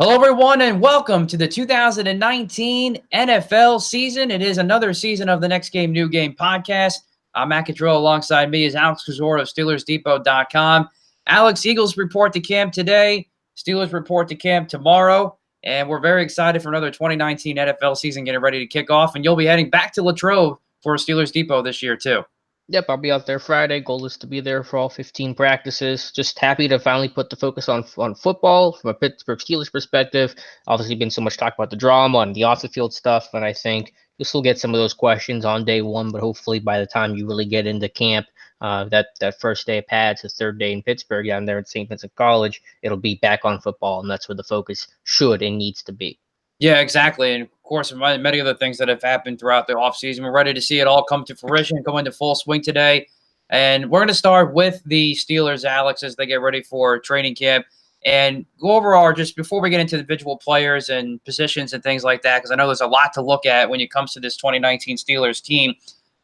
Hello, everyone, and welcome to the 2019 NFL season. It is another season of the Next Game, New Game podcast. I'm Matt Cottrell. Alongside me is Alex Kozora of SteelersDepot.com. Alex, Eagles report to camp today. Steelers report to camp tomorrow. And we're very excited for another 2019 NFL season getting ready to kick off. And you'll be heading back to Latrobe for Steelers Depot this year, too. Yep, I'll be out there Friday. Goal is to be there for all 15 practices. Just happy to finally put the focus on football from a Pittsburgh Steelers perspective. Obviously, been so much talk about the drama and the off the field stuff, and I think you'll still get some of those questions on day one. But hopefully, by the time you really get into camp, that first day of pads, the third day in Pittsburgh, down there at St. Vincent College, it'll be back on football, and that's where the focus should and needs to be. Yeah, exactly. And of course, many other things that have happened throughout the offseason. We're ready to see it all come to fruition, come into full swing today. And we're going to start with the Steelers, Alex, as they get ready for training camp and go over just before we get into individual players and positions and things like that, because I know there's a lot to look at when it comes to this 2019 Steelers team.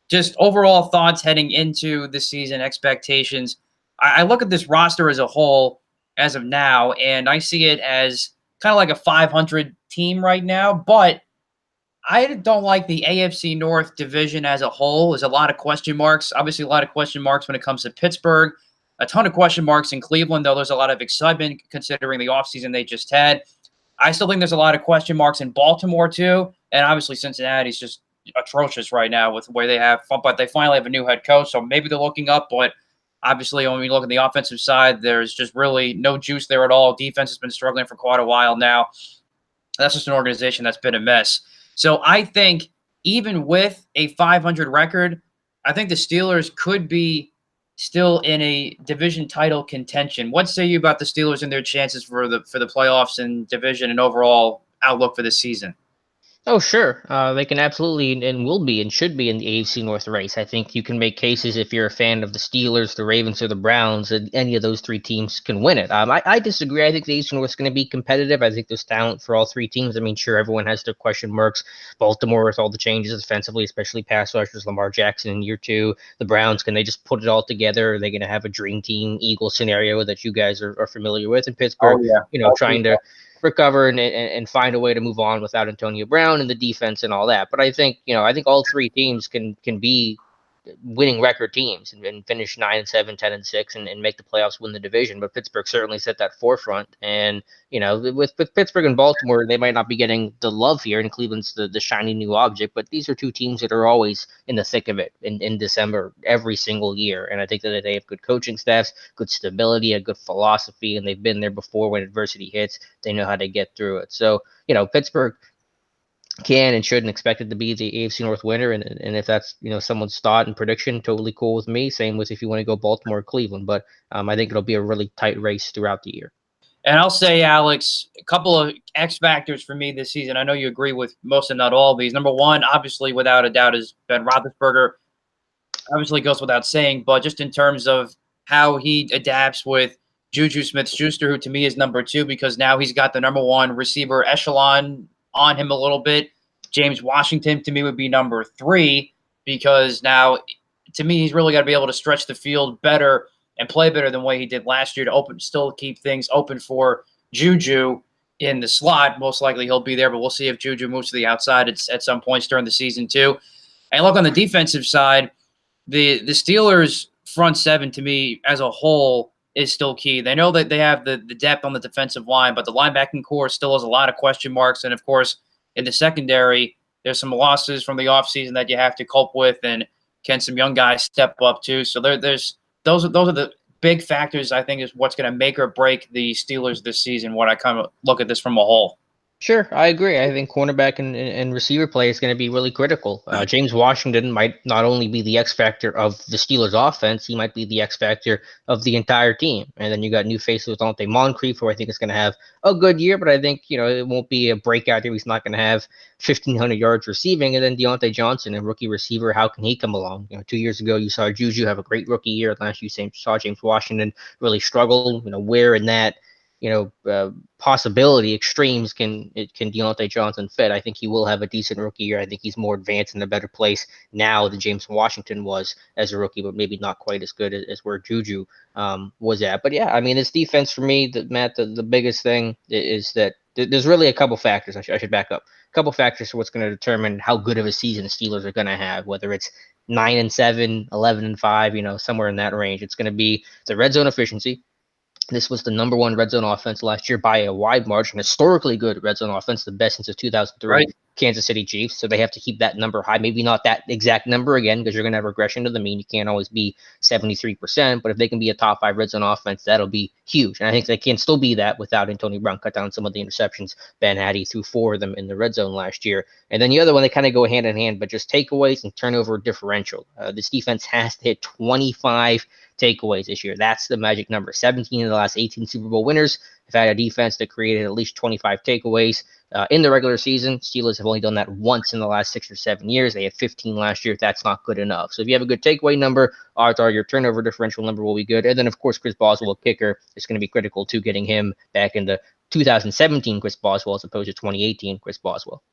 Just overall thoughts heading into the season, expectations. I look at this roster as a whole as of now, and I see it as kind of like a 500 team right now, but I don't like the AFC North division as a whole. There's a lot of question marks. Obviously, a lot of question marks when it comes to Pittsburgh. A ton of question marks in Cleveland, though there's a lot of excitement considering the offseason they just had. I still think there's a lot of question marks in Baltimore, too. And obviously, Cincinnati's just atrocious right now with the way they have. But they finally have a new head coach, so maybe they're looking up. But obviously, when we look at the offensive side, there's just really no juice there at all. Defense has been struggling for quite a while now. That's just an organization that's been a mess. So I think even with a 500 record, I think the Steelers could be still in a division title contention. What say you about the Steelers and their chances for the playoffs and division and overall outlook for this season? Oh, sure. They can absolutely and will be and should be in the AFC North race. I think you can make cases if you're a fan of the Steelers, the Ravens, or the Browns, and any of those three teams can win it. I disagree. I think the AFC North is going to be competitive. I think there's talent for all three teams. I mean, sure, everyone has their question marks. Baltimore with all the changes defensively, especially pass rushers, Lamar Jackson in year two. The Browns, can they just put it all together? Are they going to have a dream team Eagle scenario that you guys are familiar with? In Pittsburgh, trying to recover and find a way to move on without Antonio Brown and the defense and all that. But I think all three teams can be winning record teams and finish 9-7, 10-6, and make the playoffs, win the division. But Pittsburgh certainly set that forefront. And with Pittsburgh and Baltimore, they might not be getting the love here, and Cleveland's the shiny new object. But these are two teams that are always in the thick of it in December every single year. And I think that they have good coaching staffs, good stability, a good philosophy, and they've been there before. When adversity hits, they know how to get through it. So Pittsburgh can and should and expect it to be the AFC North winner, and if that's someone's thought and prediction, totally cool with me. Same with if you want to go Baltimore or Cleveland, but I think it'll be a really tight race throughout the year. And I'll say, Alex, a couple of X factors for me this season. I know you agree with most, if not all, of these. Number one, obviously, without a doubt, is Ben Roethlisberger. Obviously, goes without saying, but just in terms of how he adapts with Juju Smith-Schuster, who to me is number two, because now he's got the number one receiver echelon on him a little bit. James Washington, to me, would be number three, because now, to me, he's really got to be able to stretch the field better and play better than the way he did last year to still keep things open for Juju in the slot. Most likely he'll be there, but we'll see if Juju moves to the outside at some points during the season too. And look, on the defensive side, the Steelers' front seven, to me, as a whole, is still key. They know that they have the depth on the defensive line, but the linebacking core still has a lot of question marks. And, of course, in the secondary, there's some losses from the offseason that you have to cope with, and can some young guys step up too? So those are the big factors, I think, is what's going to make or break the Steelers this season when I kind of look at this from a whole. Sure, I agree. I think cornerback and receiver play is going to be really critical. James Washington might not only be the X factor of the Steelers' offense, he might be the X factor of the entire team. And then you got new faces with Dante Moncrief, who I think is going to have a good year, but I think it won't be a breakout year. He's not going to have 1,500 yards receiving. And then Deontay Johnson, a rookie receiver, how can he come along? 2 years ago you saw Juju have a great rookie year. Last year you saw James Washington really struggle. Where in that possibility extremes can Deontay Johnson fit? I think he will have a decent rookie year. I think he's more advanced in a better place now than James Washington was as a rookie, but maybe not quite as good as where Juju was at. But yeah, I mean, this defense for me, Matt, the biggest thing is that there's really a couple factors. I should back up. A couple factors for what's going to determine how good of a season the Steelers are going to have, whether it's 9-7, 11-5, somewhere in that range. It's going to be the red zone efficiency. This was the number one red zone offense last year by a wide margin. Historically good red zone offense, the best since the 2003 Right. Kansas City Chiefs. So they have to keep that number high. Maybe not that exact number again, because you're going to have regression to the mean. You can't always be 73%. But if they can be a top 5 red zone offense, that'll be huge. And I think they can still be that without Antonio Brown cut down some of the interceptions. Ben had. He threw 4 of them in the red zone last year. And then the other one, they kind of go hand in hand, but just takeaways and turnover differential. This defense has to hit 25 takeaways this year. That's the magic number. 17 of the last 18 Super Bowl winners have had a defense that created at least 25 takeaways in the regular season. Steelers have only done that once in the last 6 or 7 years. They had 15 last year. That's not good enough. So if you have a good takeaway number, odds are your turnover differential number will be good. And then, of course, Chris Boswell, kicker, is going to be critical to getting him back into 2017 Chris Boswell as opposed to 2018 Chris Boswell.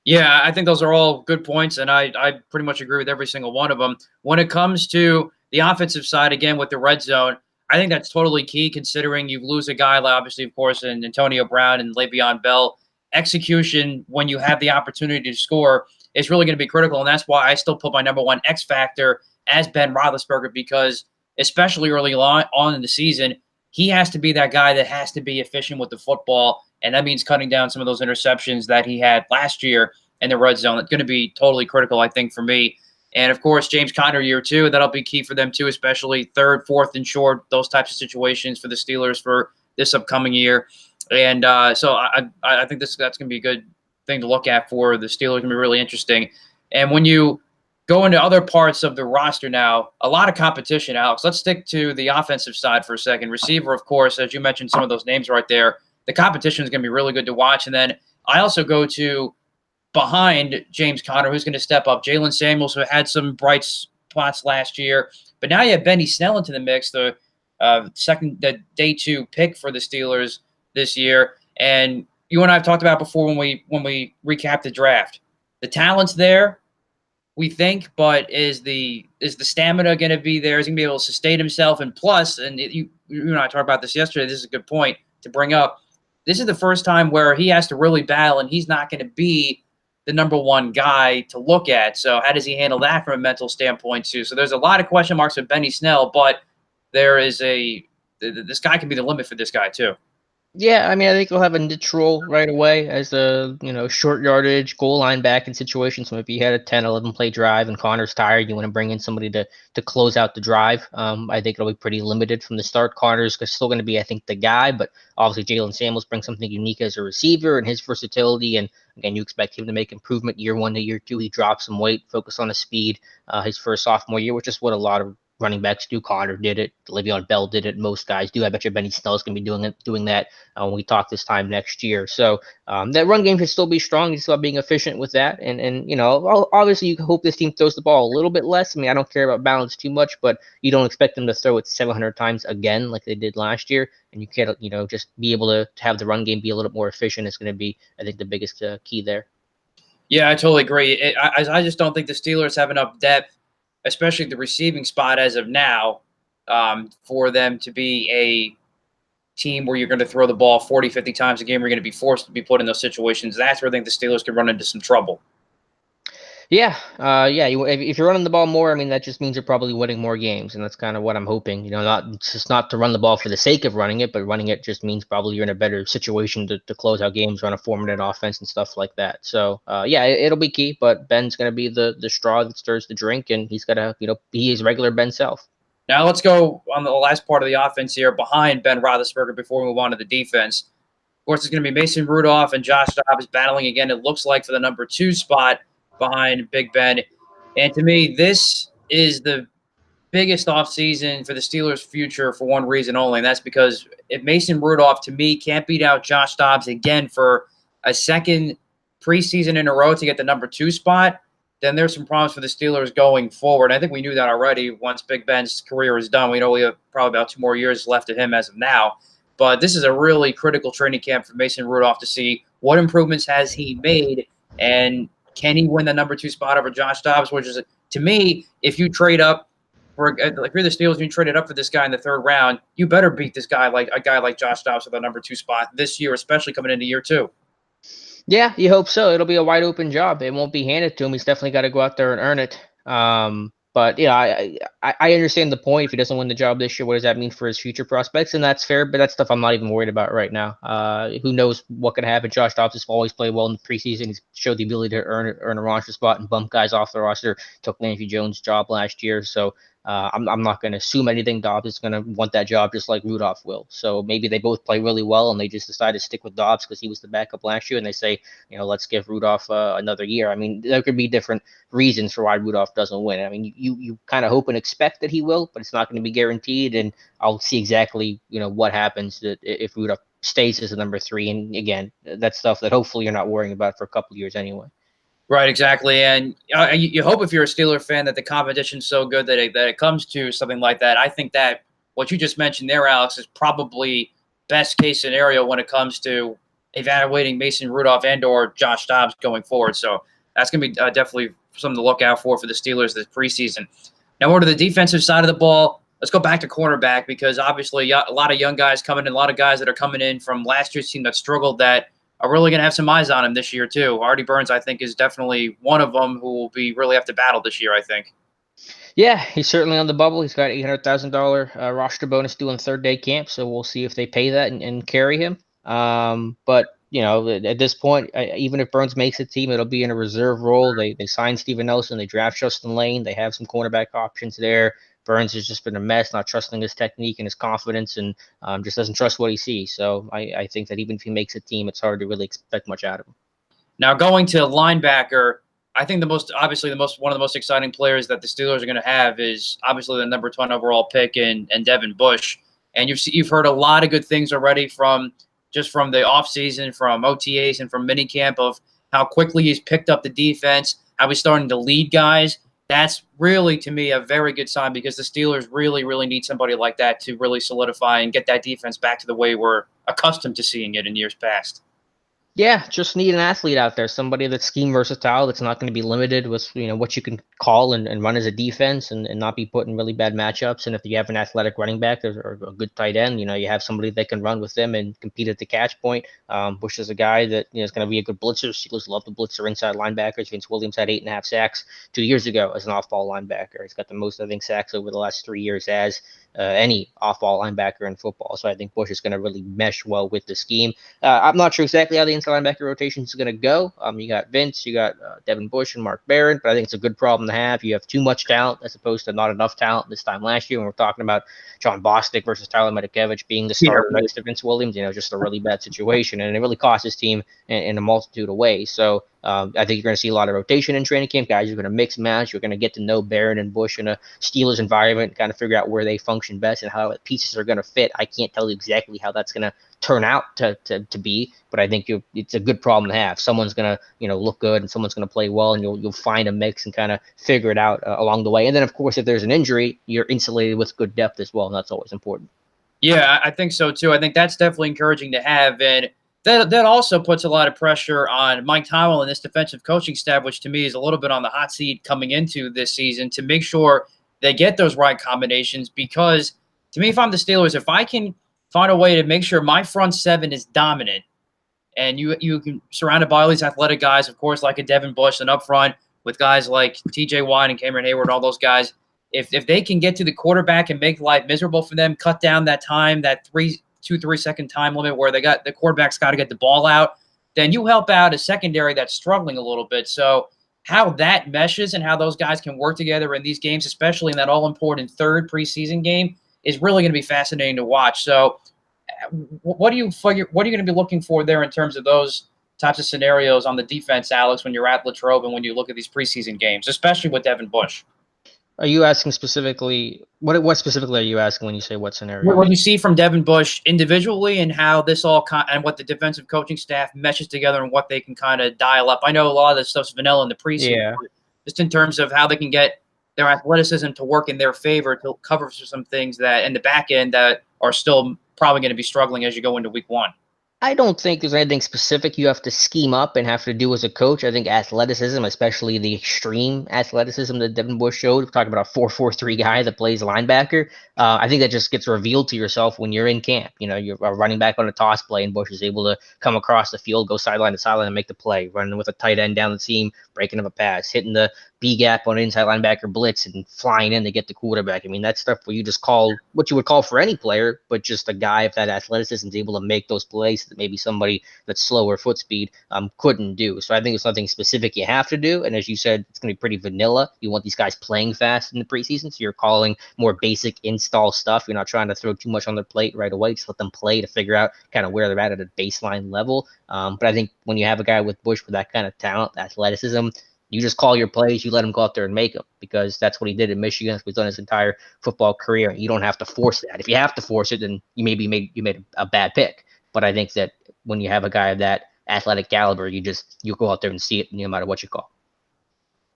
Yeah, I think those are all good points, and I pretty much agree with every single one of them. When it comes to the offensive side, again, with the red zone, I think that's totally key considering you lose a guy, like obviously, of course, and Antonio Brown and Le'Veon Bell. Execution, when you have the opportunity to score, is really going to be critical, and that's why I still put my number one X factor as Ben Roethlisberger, because especially early on in the season, he has to be that guy that has to be efficient with the football, and that means cutting down some of those interceptions that he had last year in the red zone. That's going to be totally critical, I think, for me. And, of course, James Conner year 2, that'll be key for them too, especially 3rd, 4th, and short, those types of situations for the Steelers for this upcoming year. And so I think that's going to be a good thing to look at for the Steelers. Going to be really interesting. And when you go into other parts of the roster now, a lot of competition, Alex. Let's stick to the offensive side for a second. Receiver, of course, as you mentioned, some of those names right there. The competition is going to be really good to watch. And then I also go to behind James Conner, who's going to step up. Jalen Samuels, who had some bright spots last year. But now you have Benny Snell into the mix, the day 2 pick for the Steelers this year. And you and I have talked about before when we recap the draft. The talent's there, we think, but is the stamina going to be there? Is he going to be able to sustain himself? And plus, and you and I talked about this yesterday, this is a good point to bring up. This is the first time where he has to really battle, and he's not going to be the number one guy to look at. So how does he handle that from a mental standpoint too? So there's a lot of question marks with Benny Snell, but there is this guy can be the limit for this guy too. Yeah, I mean, I think he'll have a niche role right away as a, short yardage goal line back in situations. So if you had a 10, 11 play drive and Connor's tired, you want to bring in somebody to close out the drive. I think it'll be pretty limited from the start. Connor's still going to be, I think, the guy, but obviously Jalen Samuels brings something unique as a receiver and his versatility. And again, you expect him to make improvement year 1 to year 2. He dropped some weight, focus on his speed his first sophomore year, which is what a lot of running backs do. Connor did it. Le'Veon Bell did it. Most guys do. I bet you Benny Snell's going to be doing that when we talk this time next year. So that run game should still be strong. You still being efficient with that. And obviously you hope this team throws the ball a little bit less. I mean, I don't care about balance too much, but you don't expect them to throw it 700 times again like they did last year. And you can't, just be able to have the run game be a little more efficient is going to be, I think, the biggest key there. Yeah, I totally agree. I just don't think the Steelers have enough depth, especially the receiving spot as of now, for them to be a team where you're going to throw the ball 40, 50 times a game. You're going to be forced to be put in those situations. That's where I think the Steelers could run into some trouble. Yeah. If you're running the ball more, I mean, that just means you're probably winning more games, and that's kind of what I'm hoping. Not to run the ball for the sake of running it, but running it just means probably you're in a better situation to close out games, run a 4-minute offense and stuff like that. So, it'll be key, but Ben's going to be the straw that stirs the drink, and he's got to, be his regular Ben self. Now let's go on the last part of the offense here behind Ben Roethlisberger before we move on to the defense. Of course, it's going to be Mason Rudolph and Josh Dobbs battling again, it looks like, for the number 2 spot behind Big Ben. And to me, this is the biggest offseason for the Steelers' future for one reason only, and that's because if Mason Rudolph, to me, can't beat out Josh Dobbs again for a second preseason in a row to get the number 2 spot, then there's some problems for the Steelers going forward. I think we knew that already once Big Ben's career is done. We know we have probably about 2 more years left of him as of now. But this is a really critical training camp for Mason Rudolph to see what improvements has he made, and can he win the number 2 spot over Josh Dobbs, which is, to me, if you trade up if you're the Steelers and you traded up for this guy in the third round, you better beat this guy like Josh Dobbs for the number 2 spot this year, especially coming into year 2. Yeah, you hope so. It'll be a wide open job. It won't be handed to him. He's definitely got to go out there and earn it. But yeah, I understand the point. If he doesn't win the job this year, what does that mean for his future prospects? And that's fair, but that's stuff I'm not even worried about right now. Who knows what can happen? Josh Dobbs has always played well in the preseason. He's showed the ability to earn a roster spot and bump guys off the roster. Took Landry Jones' job last year, so I'm not going to assume anything. Dobbs is going to want that job just like Rudolph will. So maybe they both play really well and they just decide to stick with Dobbs because he was the backup last year, and they say, let's give Rudolph another year. I mean, there could be different reasons for why Rudolph doesn't win. I mean, you kind of hope and expect that he will, but it's not going to be guaranteed, and I'll see exactly what happens if Rudolph stays as a number 3. And again, that's stuff that hopefully you're not worrying about for a couple of years anyway. Right, exactly. And you hope if you're a Steeler fan that the competition's so good that it comes to something like that. I think that what you just mentioned there, Alex, is probably best case scenario when it comes to evaluating Mason Rudolph and or Josh Dobbs going forward. So that's going to be definitely something to look out for the Steelers this preseason. Now, over to the defensive side of the ball, let's go back to cornerback because obviously a lot of young guys coming in, a lot of guys that are coming in from last year's team that struggled that are really going to have some eyes on him this year too. Artie Burns, I think, is definitely one of them who will be really have to battle this year, I think. Yeah, he's certainly on the bubble. He's got $800,000 roster bonus due on third day camp, so we'll see if they pay that and carry him. But at this point, even if Burns makes a team, it'll be in a reserve role. They signed Steven Nelson, they draft Justin Lane, they have some cornerback options there. Burns has just been a mess, not trusting his technique and his confidence, and just doesn't trust what he sees. So I think that even if he makes a team, it's hard to really expect much out of him. Now going to linebacker, I think one of the most exciting players that the Steelers are going to have is obviously the number 20 overall pick and Devin Bush. And you've heard a lot of good things already from the offseason, from OTAs, and from minicamp of how quickly he's picked up the defense, how he's starting to lead guys. That's really, to me, a very good sign because the Steelers really, really need somebody like that to really solidify and get that defense back to the way we're accustomed to seeing it in years past. Yeah, just need an athlete out there, somebody that's scheme versatile, that's not going to be limited with what you can call and run as a defense and not be put in really bad matchups. And if you have an athletic running back or a good tight end, you have somebody that can run with them and compete at the catch point. Bush is a guy that is going to be a good blitzer. Steelers love the blitzer inside linebackers. Vince Williams had 8.5 sacks 2 years ago as an off-ball linebacker. He's got the most, I think, sacks over the last 3 years as any off-ball linebacker in football. So I think Bush is going to really mesh well with the scheme. I'm not sure exactly how the inside linebacker rotation is going to go. You got Vince, you got Devin Bush and Mark Barron, but I think it's a good problem to have. You have too much talent as opposed to not enough talent this time last year when we're talking about John Bostic versus Tyler Matakevich being the starter next to Vince Williams. Just a really bad situation, and it really cost his team in a multitude of ways. So I think you're going to see a lot of rotation in training camp. Guys, you're going to mix and match. You're going to get to know Barron and Bush in a Steelers environment, kind of figure out where they function best and how the pieces are going to fit. I can't tell you exactly how that's going to turn out to be, but I think it's a good problem to have. Someone's going to look good and someone's going to play well, and you'll find a mix and kind of figure it out along the way. And then, of course, if there's an injury, you're insulated with good depth as well, and that's always important. Yeah, I think so too. I think that's definitely encouraging to have, and that also puts a lot of pressure on Mike Tomlin and this defensive coaching staff, which to me is a little bit on the hot seat coming into this season, to make sure they get those right combinations. Because to me, if I'm the Steelers, if I can find a way to make sure my front seven is dominant, and you can surrounded by all these athletic guys, of course, like a Devin Bush, and up front with guys like T.J. Watt and Cameron Hayward, all those guys, if they can get to the quarterback and make life miserable for them, cut down that time, that 2-3 second time limit where the quarterback's got to get the ball out, then you help out a secondary that's struggling a little bit. So how that meshes and how those guys can work together in these games, especially in that all-important third preseason game, is really going to be fascinating to watch. So what are you going to be looking for there in terms of those types of scenarios on the defense, Alex, when you're at Latrobe and when you look at these preseason games, especially with Devin Bush? Are you asking specifically what specifically are you asking when you say what scenario? What you see from Devin Bush individually and how this all and what the defensive coaching staff meshes together and what they can kind of dial up. I know a lot of this stuff's vanilla in the preseason, just in terms of how they can get their athleticism to work in their favor to cover for some things that in the back end that are still probably going to be struggling as you go into week one. I don't think there's anything specific you have to scheme up and have to do as a coach. I think athleticism, especially the extreme athleticism that Devin Bush showed, we're talking about a 4-4-3 guy that plays linebacker. I think that just gets revealed to yourself when you're in camp. You know, you're a running back on a toss play, and Bush is able to come across the field, go sideline to sideline, and make the play, running with a tight end down the seam, breaking up a pass, hitting the B gap on inside linebacker blitz and flying in to get the quarterback. I mean, that's stuff where you just call what you would call for any player, but just a guy if that athleticism is able to make those plays that maybe somebody that's slower foot speed couldn't do. So I think it's nothing specific you have to do. And as you said, it's going to be pretty vanilla. You want these guys playing fast in the preseason, so you're calling more basic install stuff. You're not trying to throw too much on their plate right away. Just let them play to figure out kind of where they're at a baseline level. But I think when you have a guy with Bush with that kind of talent, athleticism, you just call your plays, you let him go out there and make them, because that's what he did in Michigan. That's what he's done his entire football career. You don't have to force that. If you have to force it, then you made a bad pick. But I think that when you have a guy of that athletic caliber, you go out there and see it no matter what you call.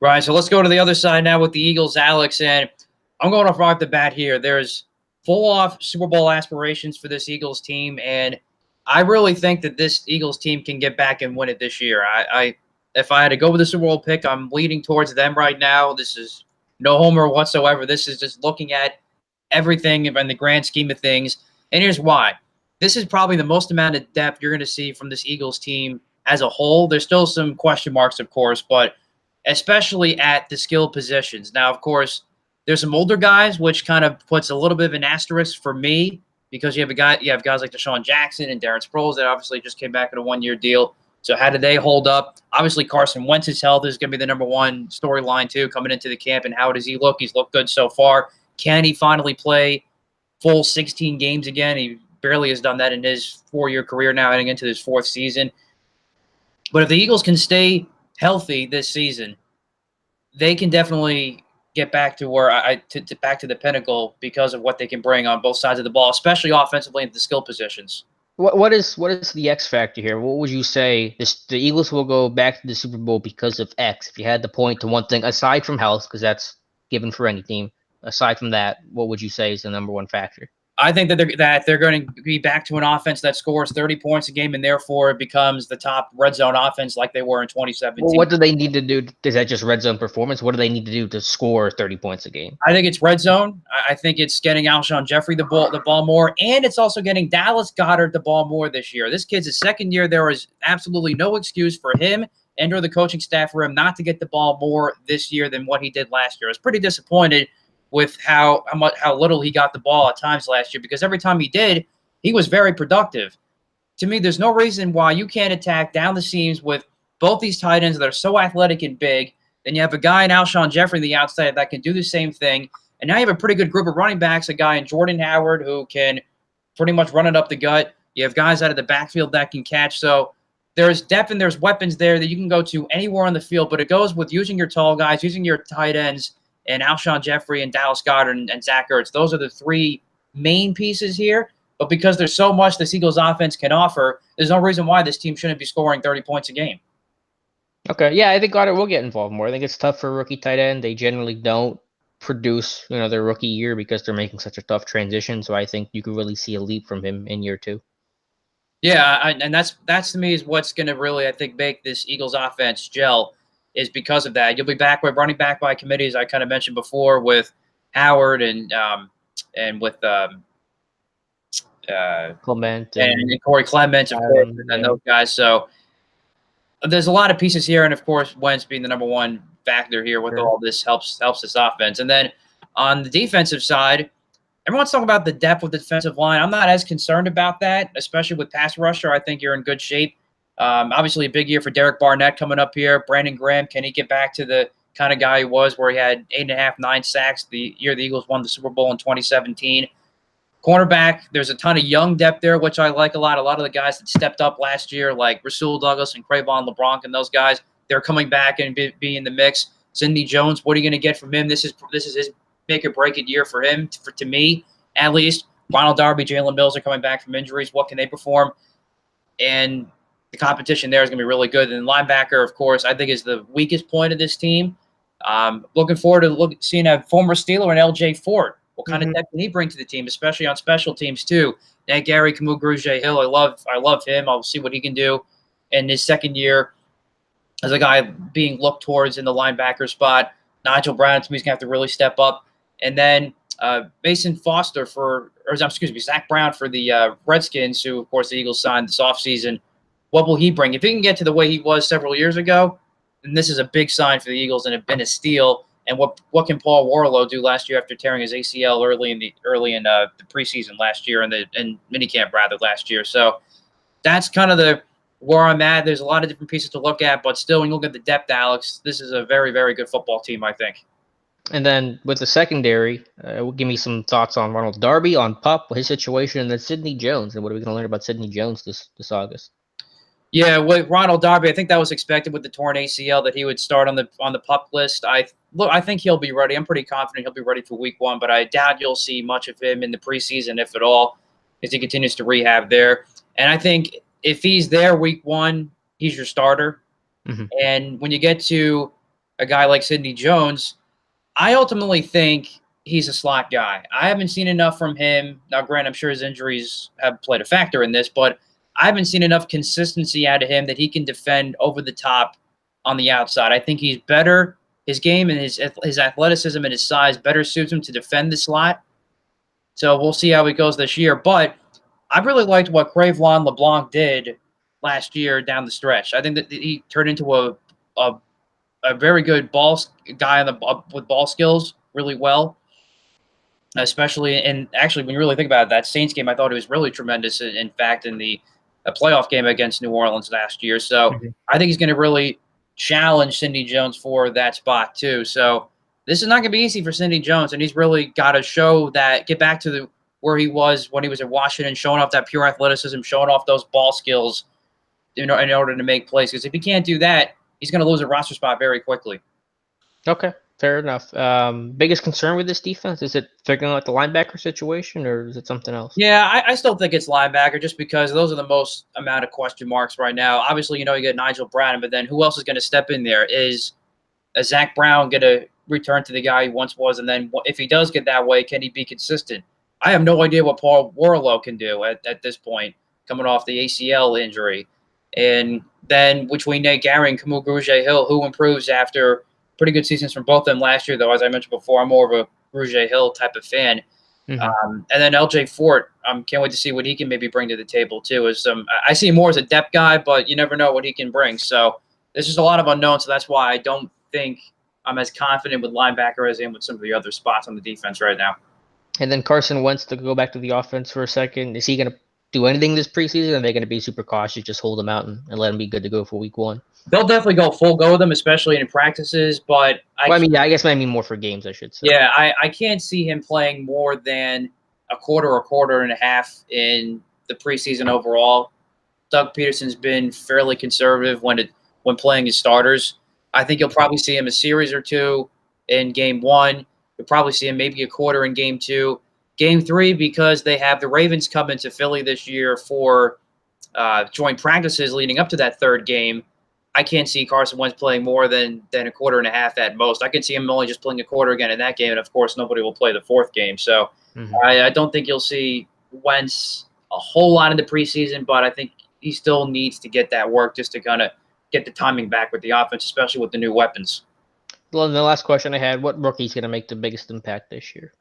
Right. So let's go to the other side now with the Eagles, Alex. And I'm going off right off the bat here. There's full off Super Bowl aspirations for this Eagles team. And I really think that this Eagles team can get back and win it this year. If I had to go with the Super Bowl pick, I'm leaning towards them right now. This is no homer whatsoever. This is just looking at everything in the grand scheme of things. And here's why. This is probably the most amount of depth you're going to see from this Eagles team as a whole. There's still some question marks, of course, but especially at the skill positions. Now, of course, there's some older guys, which kind of puts a little bit of an asterisk for me, because you have guys like Deshaun Jackson and Darren Sproles that obviously just came back in a one-year deal. So how do they hold up? Obviously, Carson Wentz's health is going to be the number one storyline, too, coming into the camp. And how does he look? He's looked good so far. Can he finally play full 16 games again? He barely has done that in his 4-year career now, heading into his 4th season. But if the Eagles can stay healthy this season, they can definitely get back to where back to the pinnacle because of what they can bring on both sides of the ball, especially offensively at the skill positions. What is the X factor here? What would you say? The Eagles will go back to the Super Bowl because of X. If you had to point to one thing aside from health, because that's given for any team. Aside from that, what would you say is the number one factor? I think that they're going to be back to an offense that scores 30 points a game, and therefore it becomes the top red zone offense like they were in 2017. Well, what do they need to do? Is that just red zone performance? What do they need to do to score 30 points a game? I think it's red zone. I think it's getting Alshon Jeffrey the ball more, and it's also getting Dallas Goedert the ball more this year. This kid's his second year. There is absolutely no excuse for him and or the coaching staff for him not to get the ball more this year than what he did last year. I was pretty disappointed with how little he got the ball at times last year, because every time he did, he was very productive. To me, there's no reason why you can't attack down the seams with both these tight ends that are so athletic and big. Then you have a guy in Alshon Jeffrey on the outside that can do the same thing. And now you have a pretty good group of running backs, a guy in Jordan Howard who can pretty much run it up the gut. You have guys out of the backfield that can catch. So there's depth and there's weapons there that you can go to anywhere on the field, but it goes with using your tall guys, using your tight ends, and Alshon Jeffrey and Dallas Goedert and Zach Ertz. Those are the three main pieces here. But because there's so much this Eagles offense can offer, there's no reason why this team shouldn't be scoring 30 points a game. Okay, yeah, I think Goddard will get involved more. I think it's tough for a rookie tight end. They generally don't produce, their rookie year because they're making such a tough transition. So I think you could really see a leap from him in year 2. Yeah, and that's to me is what's going to really, I think, make this Eagles offense gel, is because of that. You'll be back with running back by committee, as I kind of mentioned before, with Howard and with Clement and Corey Clement, of course, and those guys. So there's a lot of pieces here, and of course, Wentz being the number one factor here with all this helps this offense. And then on the defensive side, everyone's talking about the depth of the defensive line. I'm not as concerned about that, especially with pass rusher. I think you're in good shape. Obviously, a big year for Derek Barnett coming up here. Brandon Graham, can he get back to the kind of guy he was, where he had 8.5, 9 sacks the year the Eagles won the Super Bowl in 2017? Cornerback, there's a ton of young depth there, which I like a lot. A lot of the guys that stepped up last year, like Rasul Douglas and Crayvon LeBronc and those guys, they're coming back and be in the mix. Sidney Jones, what are you going to get from him? This is his make or break it year for him, to me, at least. Ronald Darby, Jalen Mills are coming back from injuries. What can they perform? And the competition there is going to be really good. And linebacker, of course, I think is the weakest point of this team. Looking forward to seeing a former Steeler and L.J. Fort. What kind of depth can he bring to the team, especially on special teams too? And Gary Camus-Grugier-Hill, I love him. I'll see what he can do in his second year as a guy being looked towards in the linebacker spot. Nigel Brown, to me, is going to have to really step up. And then Mason Foster Zach Brown for the Redskins, who, of course, the Eagles signed this offseason. What will he bring? If he can get to the way he was several years ago, then this is a big sign for the Eagles and have been a steal. And what can Paul Warlow do last year after tearing his ACL early in the preseason last year and minicamp rather last year? So that's kind of where I'm at. There's a lot of different pieces to look at, but still, when you look at the depth, Alex, this is a very, very good football team, I think. And then with the secondary, give me some thoughts on Ronald Darby, on Pup, his situation, and then Sidney Jones. And what are we going to learn about Sidney Jones this August? Yeah, with Ronald Darby, I think that was expected with the torn ACL that he would start on the PUP list. I think he'll be ready. I'm pretty confident he'll be ready for week 1, but I doubt you'll see much of him in the preseason, if at all, as he continues to rehab there. And I think if he's there week 1, he's your starter. Mm-hmm. And when you get to a guy like Sidney Jones, I ultimately think he's a slot guy. I haven't seen enough from him. Now, granted, I'm sure his injuries have played a factor in this, but I haven't seen enough consistency out of him that he can defend over the top on the outside. I think he's better. His game and his athleticism and his size better suits him to defend the slot. So we'll see how he goes this year. But I really liked what Cre'Von LeBlanc did last year down the stretch. I think that he turned into a very good ball guy with ball skills really well. Especially, and actually, when you really think about it, that Saints game, I thought it was really tremendous. In fact, in a playoff game against New Orleans last year. So I think he's going to really challenge Sidney Jones for that spot too. So this is not going to be easy for Sidney Jones, and he's really got to get back to where he was when he was at Washington, showing off that pure athleticism, showing off those ball skills, in order to make plays. Because if he can't do that, he's going to lose a roster spot very quickly. Okay. Fair enough. Biggest concern with this defense, is it figuring out the linebacker situation, or is it something else? Yeah, I still think it's linebacker, just because those are the most amount of question marks right now. Obviously, you get Nigel Brown, but then who else is going to step in there? Is Zach Brown going to return to the guy he once was? And then if he does get that way, can he be consistent? I have no idea what Paul Warlow can do at this point, coming off the ACL injury. And then between Nate Gary and Camus-Grugier-Hill, who improves after pretty good seasons from both of them last year, though, as I mentioned before, I'm more of a Grugier-Hill type of fan. And then LJ Fort, can't wait to see what he can maybe bring to the table, too. I see him more as a depth guy, but you never know what he can bring. So there's just a lot of unknowns, so that's why I don't think I'm as confident with linebacker as I am with some of the other spots on the defense right now. And then Carson Wentz, to go back to the offense for a second, is he going to do anything this preseason? Or are they going to be super cautious, just hold him out and let him be good to go for week 1? They'll definitely go full go with him, especially in practices. But I guess I mean more for games, I should say. Yeah, I can't see him playing more than a quarter and a half in the preseason overall. Doug Peterson's been fairly conservative when playing his starters. I think you'll probably see him a series or two in game 1. You'll probably see him maybe a quarter in game 2. Game 3, because they have the Ravens come into Philly this year for joint practices leading up to that third game. I can't see Carson Wentz playing more than a quarter and a half at most. I can see him only just playing a quarter again in that game, and of course, nobody will play the fourth game. So I don't think you'll see Wentz a whole lot in the preseason, but I think he still needs to get that work just to kind of get the timing back with the offense, especially with the new weapons. Well, the last question I had, what rookie's going to make the biggest impact this year?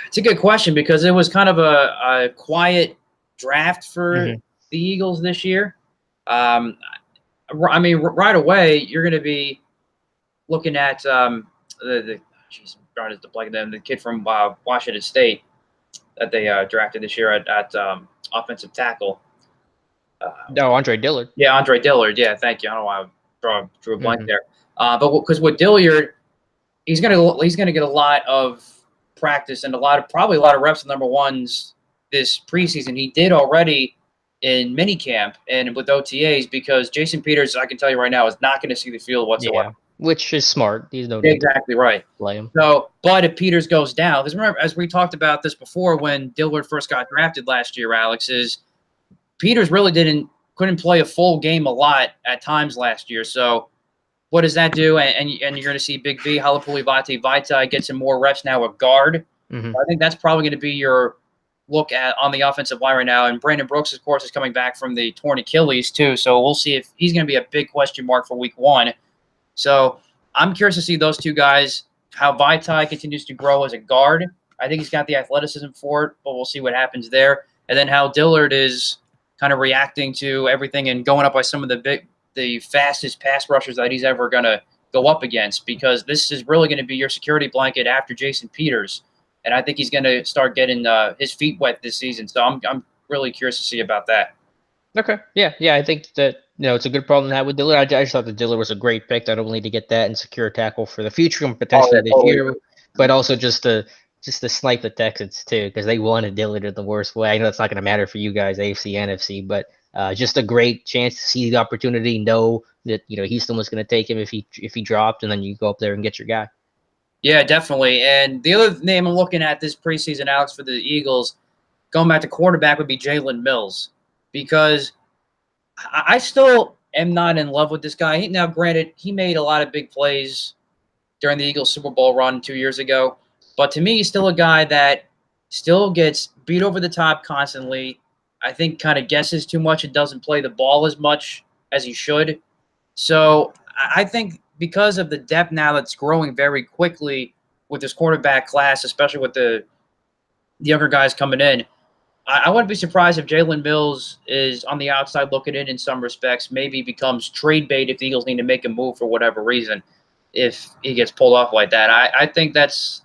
It's a good question, because it was kind of a quiet draft for the Eagles this year. I mean, right away, you're going to be looking at the kid from Washington State that they drafted this year at offensive tackle. Andre Dillard. Yeah, Andre Dillard. Yeah, thank you. I don't know why I drew a blank there. But because with Dillard, he's going to get a lot of practice and probably a lot of reps with number ones this preseason. He did already in minicamp and with OTAs, because Jason Peters, I can tell you right now, is not going to see the field whatsoever. Yeah, which is smart. He's no exactly right. Play him. So, but if Peters goes down, because remember, as we talked about this before, when Dillard first got drafted last year, Alex, is Peters really couldn't play a full game a lot at times last year. So what does that do? And you're going to see Big V, Halapoulivaati Vaitai get some more reps now at guard. Mm-hmm. I think that's probably going to be your look at on the offensive line right now. And Brandon Brooks, of course, is coming back from the torn Achilles too. So we'll see if he's going to be a big question mark for week 1. So I'm curious to see those two guys, how Vaitai continues to grow as a guard. I think he's got the athleticism for it, but we'll see what happens there. And then how Dillard is kind of reacting to everything and going up by some of the fastest pass rushers that he's ever going to go up against, because this is really going to be your security blanket after Jason Peters. And I think he's going to start getting his feet wet this season. So I'm really curious to see about that. Okay. Yeah. I think that, it's a good problem to have with Dillard. I just thought that Dillard was a great pick, not only to get that and secure a tackle for the future and potentially this year, but also just to snipe the Texans too, because they wanted Dillard in the worst way. I know it's not going to matter for you guys, AFC, NFC, but just a great chance to see the opportunity, know that Houston was going to take him if he dropped, and then you go up there and get your guy. Yeah, definitely. And the other name I'm looking at this preseason, Alex, for the Eagles, going back to quarterback, would be Jalen Mills, because I still am not in love with this guy. Now, granted, he made a lot of big plays during the Eagles Super Bowl run 2 years ago, but to me, he's still a guy that still gets beat over the top constantly. I think kind of guesses too much and doesn't play the ball as much as he should. So I think because of the depth now that's growing very quickly with this quarterback class, especially with the younger guys coming in, I wouldn't be surprised if Jalen Mills is on the outside looking in some respects, maybe becomes trade bait if the Eagles need to make a move for whatever reason, if he gets pulled off like that. I think that's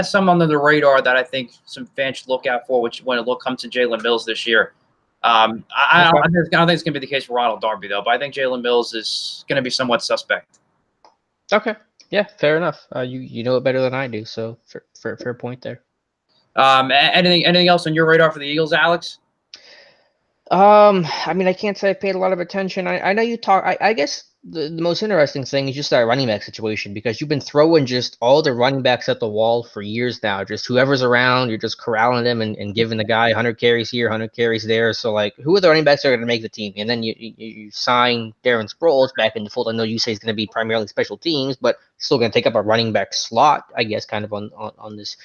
some under the radar that I think some fans should look out for, when it comes to Jalen Mills this year. I don't think it's going to be the case for Ronald Darby, though, but I think Jalen Mills is going to be somewhat suspect. Okay. Yeah, fair enough. You know it better than I do, so fair point there. Anything else on your radar for the Eagles, Alex? I mean, I can't say I paid a lot of attention. I know you talk. I guess the most interesting thing is just that running back situation, because you've been throwing just all the running backs at the wall for years now. Just whoever's around, you're just corralling them and giving the guy 100 carries here, 100 carries there. So, like, who are the running backs that are going to make the team? And then you sign Darren Sproles back in the fold. I know you say he's going to be primarily special teams, but still going to take up a running back slot, I guess, kind of on this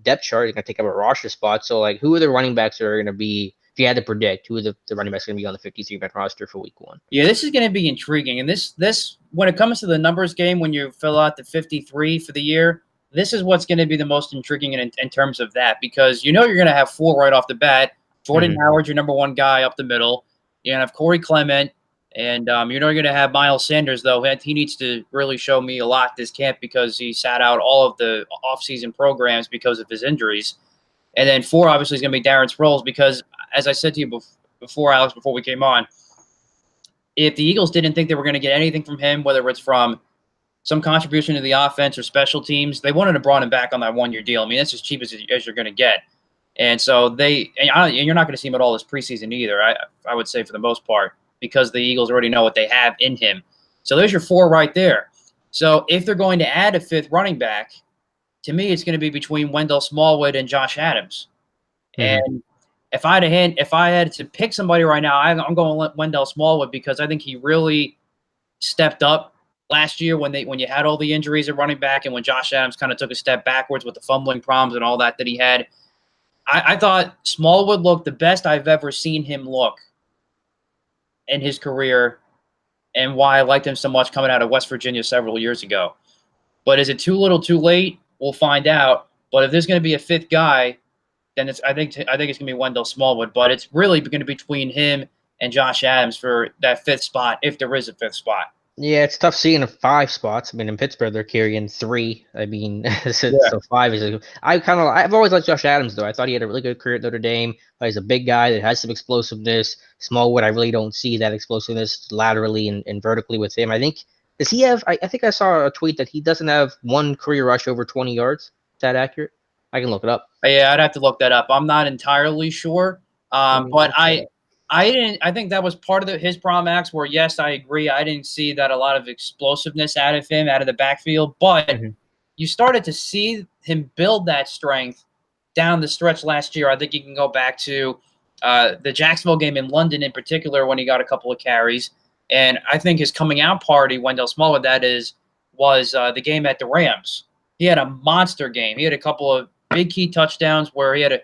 depth chart. He's going to take up a roster spot. So, like, who are the running backs that are going to be, if you had to predict, who are the running backs going to be on the 53-man roster for week 1? Yeah, this is going to be intriguing. And this when it comes to the numbers game, when you fill out the 53 for the year, this is what's going to be the most intriguing in terms of that, because you're going to have 4 right off the bat. Jordan Howard, your number 1 guy up the middle. You're going to have Corey Clement, and you're going to have Miles Sanders, though. He needs to really show me a lot this camp, because he sat out all of the offseason programs because of his injuries. And then 4, obviously, is going to be Darren Sproles, because, as I said to you before, Alex, before we came on, if the Eagles didn't think they were going to get anything from him, whether it's from some contribution to the offense or special teams, they wanted to bring him back on that 1-year deal. I mean, that's as cheap as you're going to get. And so and you're not going to see him at all this preseason either, I would say, for the most part, because the Eagles already know what they have in him. So there's your 4 right there. So if they're going to add a 5th running back, to me, it's going to be between Wendell Smallwood and Josh Adams. And if I had to pick somebody right now, I'm going with Wendell Smallwood, because I think he really stepped up last year when you had all the injuries at running back, and when Josh Adams kind of took a step backwards with the fumbling problems and all that he had. I thought Smallwood looked the best I've ever seen him look in his career, and why I liked him so much coming out of West Virginia several years ago. But is it too little, too late? We'll find out. But if there's going to be a 5th guy, then I think it's going to be Wendell Smallwood. But it's really going to be between him and Josh Adams for that 5th spot, if there is a 5th spot. Yeah, it's tough seeing 5 spots. I mean, in Pittsburgh, they're carrying 3. I mean, so 5 is I've always liked Josh Adams, though. I thought he had a really good career at Notre Dame. He's a big guy that has some explosiveness. Smallwood, I really don't see that explosiveness laterally and vertically with him. Does he have, I think I saw a tweet that he doesn't have 1 career rush over 20 yards. Is that accurate? I can look it up. Yeah, I'd have to look that up. I'm not entirely sure. But I think that was part of his problem, Max, where, yes, I agree. I didn't see that a lot of explosiveness out of him, out of the backfield. But you started to see him build that strength down the stretch last year. I think you can go back to the Jacksonville game in London in particular, when he got a couple of carries. And I think his coming out party, Wendell Smallwood, was the game at the Rams. He had a monster game. He had a couple of big key touchdowns where he had to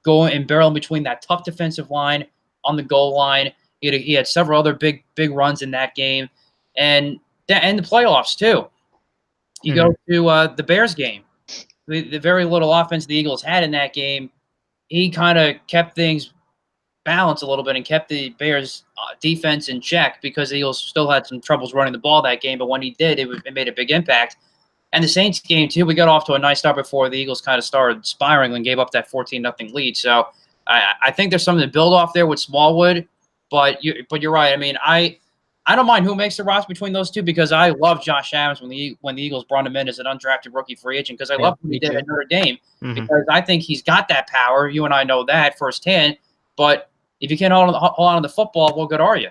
go and barrel in between that tough defensive line on the goal line. He had several other big runs in that game, and the playoffs too. You go to the Bears game. The very little offense the Eagles had in that game, he kind of kept things balanced a little bit and kept the Bears defense in check because the Eagles still had some troubles running the ball that game. But when he did, it made a big impact. And the Saints game, too, we got off to a nice start before the Eagles kind of started spiraling and gave up that 14-0 lead. So I think there's something to build off there with Smallwood. But you're right. I mean, I don't mind who makes the roster between those two because I love Josh Adams when the Eagles brought him in as an undrafted rookie free agent because I love what he did at Notre Dame because I think he's got that power. You and I know that firsthand. But if you can't hold on to the football, what good are you?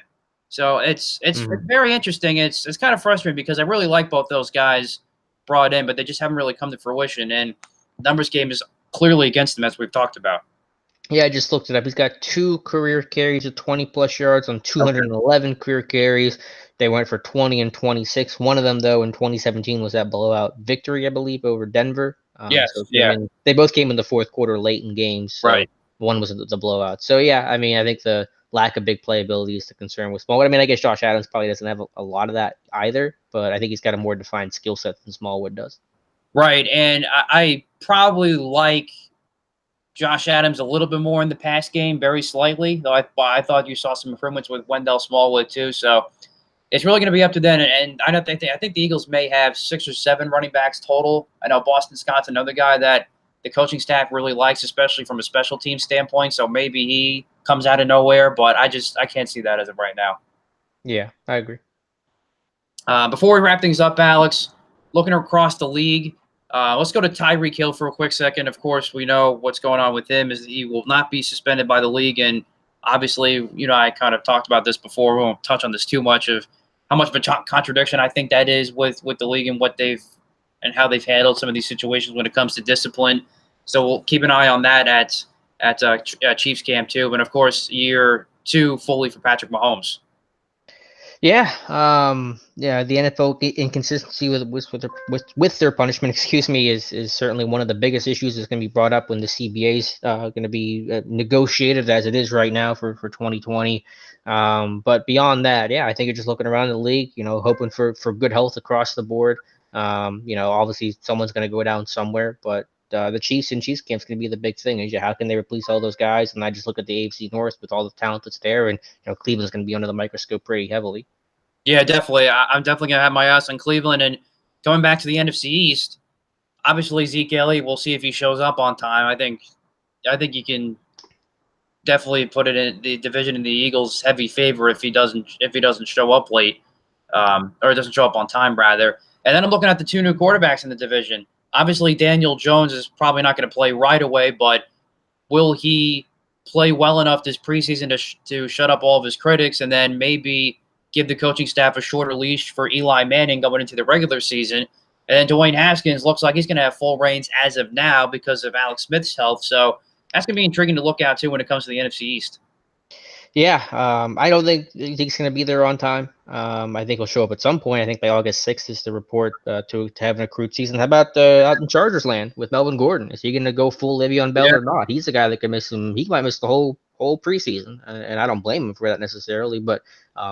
So it's very interesting. It's kind of frustrating because I really like both those guys brought in, but they just haven't really come to fruition. And numbers game is clearly against them, as we've talked about. Yeah, I just looked it up. He's got 2 career carries of 20-plus yards on 211 career carries. They went for 20 and 26. One of them, though, in 2017 was that blowout victory, I believe, over Denver. They both came in the fourth quarter late in games. So right. One was the blowout. So, yeah, I mean, I think the lack of big playability is the concern with Smallwood. I mean, I guess Josh Adams probably doesn't have a lot of that either, but I think he's got a more defined skill set than Smallwood does. Right, and I probably like Josh Adams a little bit more in the pass game, very slightly, though I thought you saw some improvements with Wendell Smallwood too. So it's really going to be up to them. And I think the Eagles may have 6 or 7 running backs total. I know Boston Scott's another guy that the coaching staff really likes, especially from a special team standpoint. So maybe he comes out of nowhere, but I can't see that as of right now. Yeah, I agree. Before we wrap things up, Alex, looking across the league, let's go to Tyreek Hill for a quick second. Of course, we know what's going on with him is that he will not be suspended by the league. And obviously, I kind of talked about this before. We won't touch on this too much of how much of a contradiction I think that is with the league and how they've handled some of these situations when it comes to discipline. So we'll keep an eye on that at Chiefs camp too. But of course, year 2 fully for Patrick Mahomes. Yeah, the NFL inconsistency with their punishment, is certainly one of the biggest issues that's going to be brought up when the CBA is going to be negotiated as it is right now for 2020. But beyond that, I think you're just looking around the league, hoping for good health across the board. Obviously someone's going to go down somewhere, but the Chiefs and Chiefs camp's going to be the big thing. Is how can they replace all those guys? And I just look at the AFC North with all the talent that's there, and Cleveland's going to be under the microscope pretty heavily. Yeah, definitely. I'm definitely going to have my eyes on Cleveland. And going back to the NFC East, obviously Zeke Elliott, we'll see if he shows up on time. I think you can definitely put it in the division in the Eagles' heavy favor if he doesn't show up late, or doesn't show up on time rather. And then I'm looking at the 2 new quarterbacks in the division. Obviously, Daniel Jones is probably not going to play right away, but will he play well enough this preseason to shut up all of his critics and then maybe give the coaching staff a shorter leash for Eli Manning going into the regular season? And then Dwayne Haskins looks like he's going to have full reins as of now because of Alex Smith's health. So that's going to be intriguing to look out to when it comes to the NFC East. Yeah, I don't think he's going to be there on time. I think he'll show up at some point. I think by August 6th is the report to have an accrued season. How about out in Chargers land with Melvin Gordon? Is he going to go full Le'Veon Bell or not? He's the guy that can miss him. He might miss the whole preseason, and I don't blame him for that necessarily. But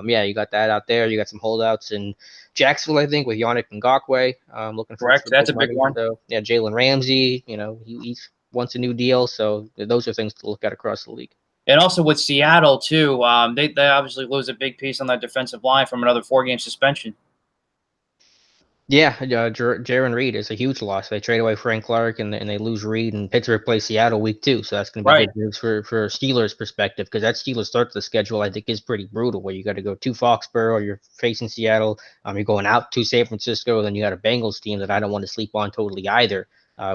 you got that out there. You got some holdouts in Jacksonville, I think, with Yannick Ngakoue. Looking for correct. That's a big one. So, Jalen Ramsey. He wants a new deal. So those are things to look at across the league. And also with Seattle, too, they obviously lose a big piece on that defensive line from another 4-game suspension. Yeah, Jaron Reed is a huge loss. They trade away Frank Clark and they lose Reed, and Pittsburgh plays Seattle week 2. So that's going to be good news for Steelers' perspective, because that Steelers start to the schedule, I think, is pretty brutal, where you got to go to Foxborough, you're facing Seattle, you're going out to San Francisco, then you got a Bengals team that I don't want to sleep on totally either.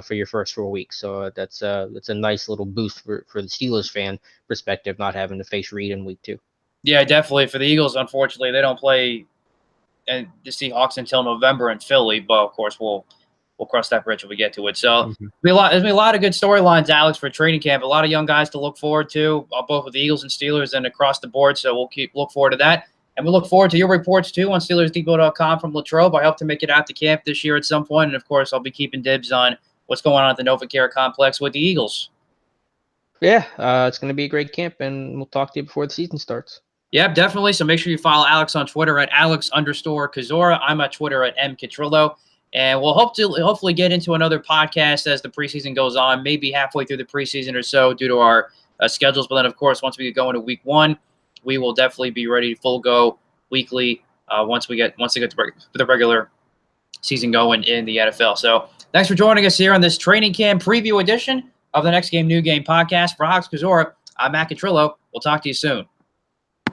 For your first 4 weeks. So that's a nice little boost for the Steelers fan perspective, not having to face Reed in week 2. Yeah, definitely. For the Eagles, unfortunately, they don't play the Seahawks until November in Philly, but of course we'll cross that bridge when we get to it. So there's been a lot of good storylines, Alex, for training camp. A lot of young guys to look forward to, both with the Eagles and Steelers and across the board. So we'll look forward to that. And we look forward to your reports, too, on SteelersDepot.com from Latrobe. I hope to make it out to camp this year at some point. And, of course, I'll be keeping dibs on what's going on at the NovaCare Complex with the Eagles. Yeah, it's going to be a great camp, and we'll talk to you before the season starts. Yep, definitely. So make sure you follow Alex on Twitter at Alex_Kozora. I'm at Twitter at MCatrillo. And we'll hopefully get into another podcast as the preseason goes on, maybe halfway through the preseason or so due to our schedules. But then, of course, once we get going to week 1, we will definitely be ready to full go weekly once they get the regular season going in the NFL. So thanks for joining us here on this training camp preview edition of the Next Game New Game podcast. For Alex Kozora, I'm Matt Catrillo. We'll talk to you soon.